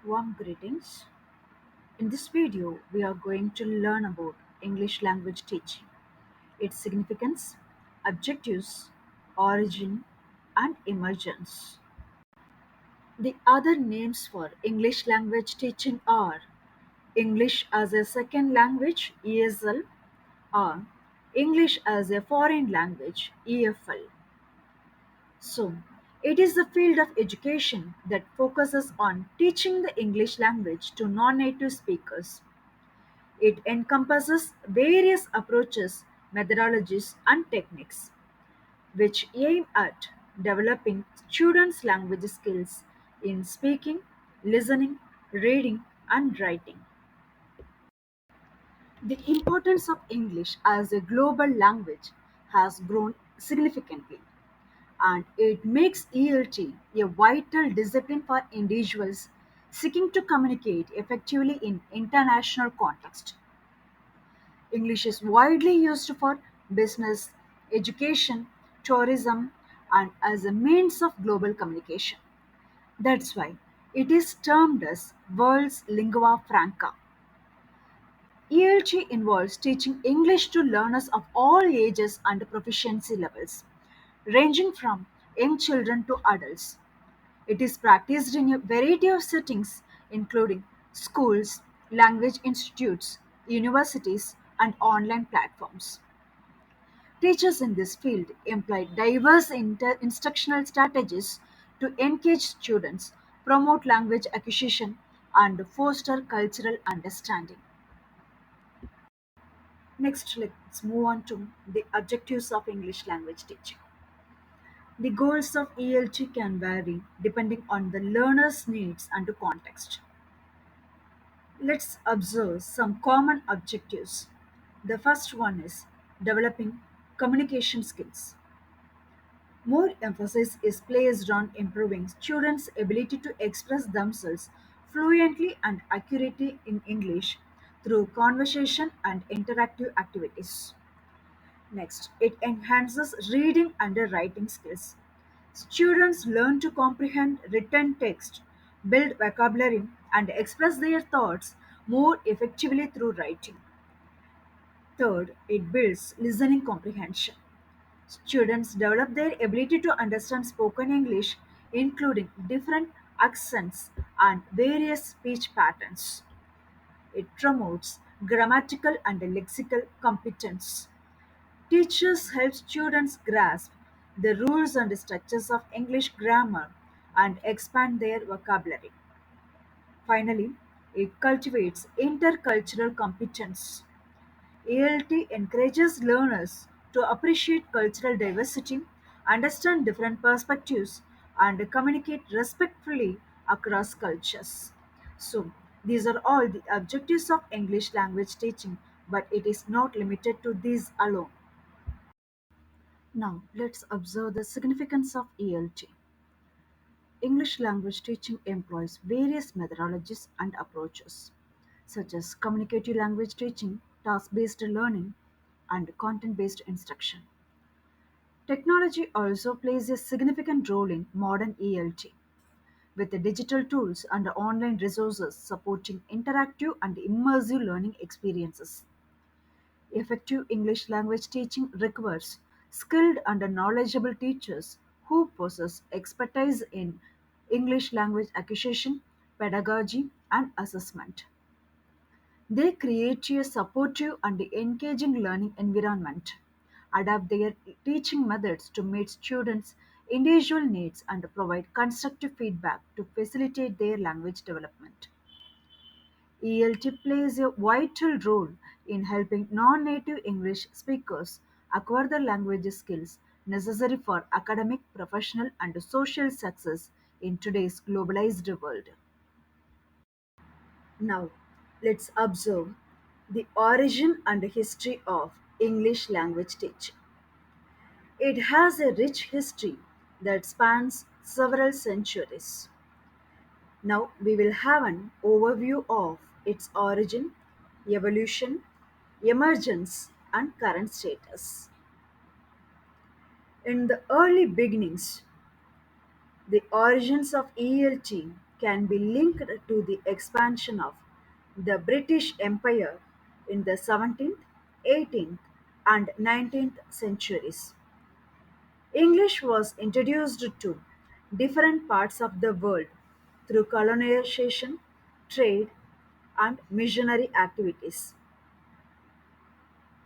Warm greetings. In this video, we are going to learn about English language teaching, its significance, objectives, origin, and emergence. The other names for English language teaching are English as a second language (ESL) or English as a foreign language (EFL). So, it is the field of education that focuses on teaching the English language to non native speakers. It encompasses various approaches, methodologies, and techniques which aim at developing students' language skills in speaking, listening, reading, and writing. The importance of English as a global language has grown significantly, and it makes ELT a vital discipline for individuals seeking to communicate effectively in international context. English is widely used for business, education, tourism, and as a means of global communication. That's why it is termed as world's lingua franca. ELT involves teaching English to learners of all ages and proficiency levels, ranging from young children to adults. It is practiced in a variety of settings, including schools, language institutes, universities, and online platforms. Teachers in this field employ diverse instructional strategies to engage students, promote language acquisition, and foster cultural understanding. Next, let's move on to the objectives of English language teaching. The goals of ELT can vary depending on the learner's needs and context. Let's observe some common objectives. The first one is developing communication skills. More emphasis is placed on improving students' ability to express themselves fluently and accurately in English through conversation and interactive activities. Next, it enhances reading and writing skills. Students learn to comprehend written text, build vocabulary, and express their thoughts more effectively through writing. Third, it builds listening comprehension. Students develop their ability to understand spoken English, including different accents and various speech patterns. It promotes grammatical and lexical competence. Teachers help students grasp the rules and structures of English grammar and expand their vocabulary. Finally, it cultivates intercultural competence. ELT encourages learners to appreciate cultural diversity, understand different perspectives, and communicate respectfully across cultures. So, these are all the objectives of English language teaching, but it is not limited to these alone. Now, let's observe the significance of ELT. English language teaching employs various methodologies and approaches, such as communicative language teaching, task based learning, and content based instruction. Technology also plays a significant role in modern ELT, with the digital tools and online resources supporting interactive and immersive learning experiences. Effective English language teaching requires skilled and knowledgeable teachers who possess expertise in English language acquisition, pedagogy, and assessment. They create a supportive and engaging learning environment, adapt their teaching methods to meet students' individual needs, and provide constructive feedback to facilitate their language development. ELT plays a vital role in helping non native English speakers acquire the language skills necessary for academic, professional, and social success in today's globalized world. Now, let's observe the origin and history of English language teaching. It has a rich history that spans several centuries. Now, we will have an overview of its origin, evolution, emergence, and current status. In the early beginnings, the origins of ELT can be linked to the expansion of the British Empire in the 17th, 18th, and 19th centuries. English was introduced to different parts of the world through colonization, trade, and missionary activities.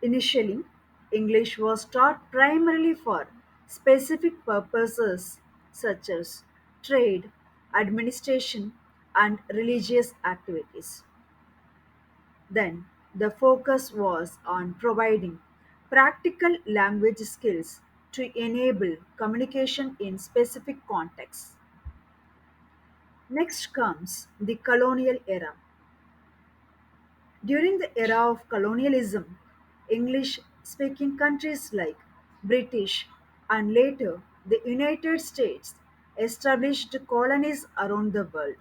Initially, English was taught primarily for specific purposes such as trade, administration, and religious activities. Then, the focus was on providing practical language skills to enable communication in specific contexts. Next comes the colonial era. During the era of colonialism, English speaking countries like British and later the United States established colonies around the world.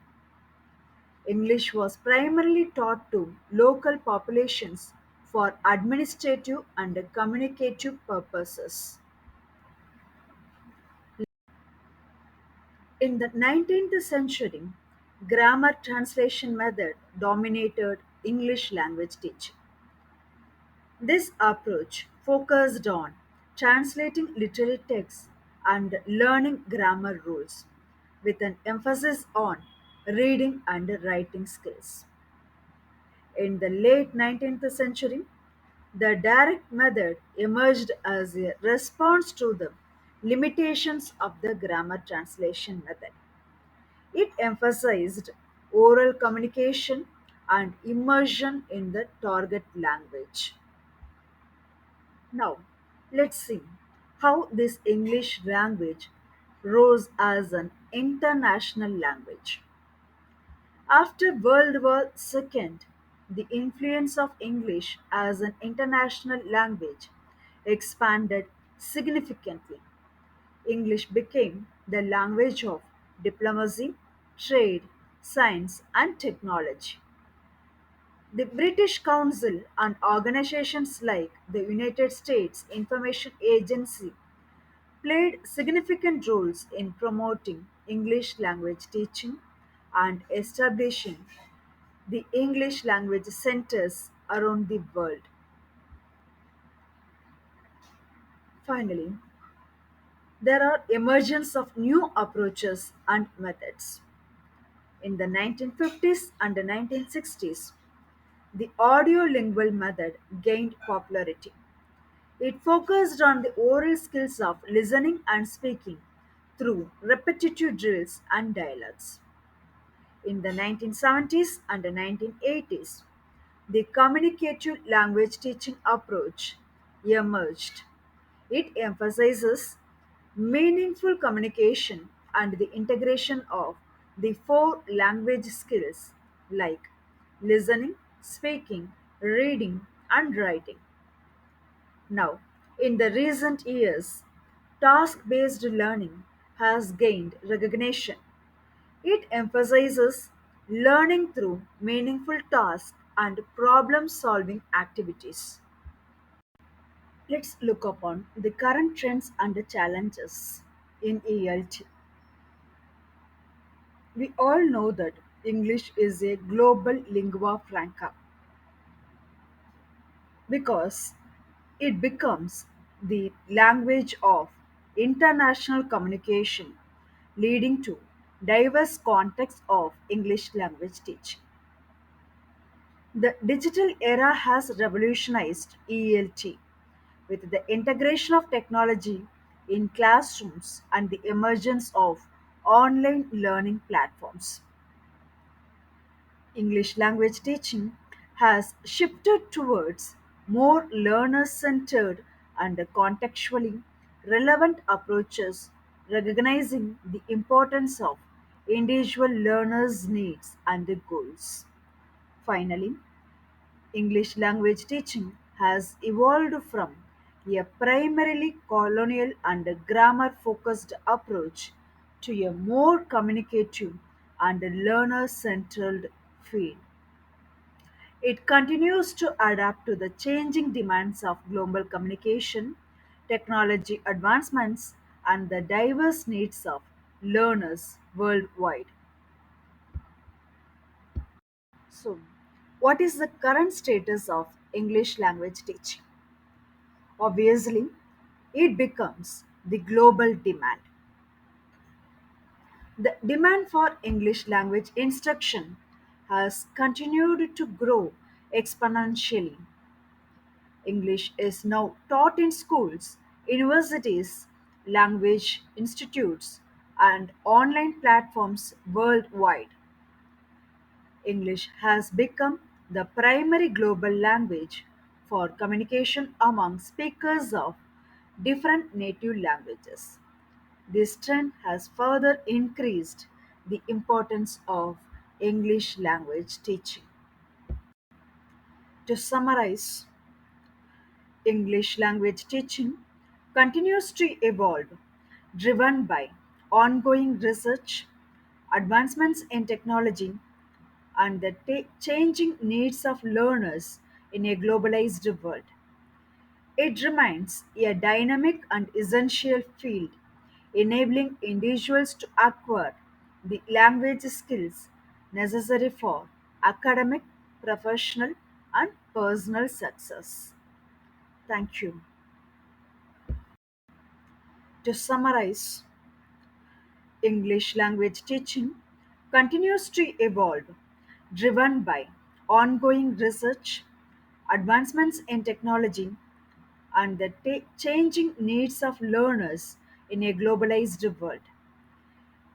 English was primarily taught to local populations for administrative and communicative purposes. In the 19th century, grammar translation method dominated English language teaching. This approach focused on translating literary texts and learning grammar rules, with an emphasis on reading and writing skills. In the late 19th century, the direct method emerged as a response to the limitations of the grammar translation method. It emphasized oral communication and immersion in the target language. Now, let's see how this English language rose as an international language. After World War II, the influence of English as an international language expanded significantly. English became the language of diplomacy, trade, science, and technology. The British Council and organizations like the United States Information Agency played significant roles in promoting English language teaching and establishing the English language centers around the world. Finally, there are emergence of new approaches and methods. In the 1950s and the 1960s, the audiolingual method gained popularity. It focused on the oral skills of listening and speaking through repetitive drills and dialogues. In the 1970s and the 1980s, the communicative language teaching approach emerged. It emphasizes meaningful communication and the integration of the four language skills like listening, speaking, reading, and writing. Now, in the recent years, task based learning has gained recognition. It emphasizes learning through meaningful tasks and problem solving activities. Let's look upon the current trends and the challenges in ELT. We all know that English is a global lingua franca because it becomes the language of international communication, leading to diverse contexts of English language teaching. The digital era has revolutionized ELT with the integration of technology in classrooms and the emergence of online learning platforms. English language teaching has shifted towards more learner centered and contextually relevant approaches, recognizing the importance of individual learners' needs and goals. Finally, English language teaching has evolved from a primarily colonial and grammar focused approach to a more communicative and learner centered field. It continues to adapt to the changing demands of global communication, technology advancements, and the diverse needs of learners worldwide. So, what is the current status of English language teaching? Obviously, it becomes the global demand. The demand for English language instruction has continued to grow exponentially. English is now taught in schools, universities, language institutes, and online platforms worldwide. English has become the primary global language for communication among speakers of different native languages. This trend has further increased the importance of English language teaching. To summarize, English language teaching continues to evolve, driven by ongoing research, advancements in technology, and the changing needs of learners in a globalized world. It remains a dynamic and essential field, enabling individuals to acquire the language skills necessary for academic, professional, and personal success. Thank you. To summarize, English language teaching continues to evolve, driven by ongoing research, advancements in technology, and the changing needs of learners in a globalized world.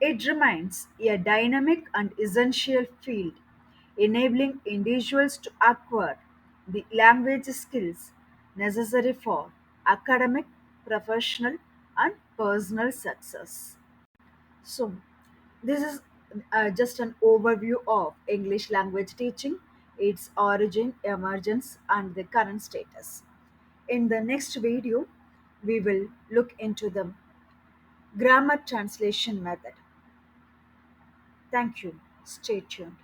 It remains a dynamic and essential field, enabling individuals to acquire the language skills necessary for academic, professional, and personal success. So, this is just an overview of English language teaching, its origin, emergence, and the current status. In the next video, we will look into the grammar translation method. Thank you. Stay tuned.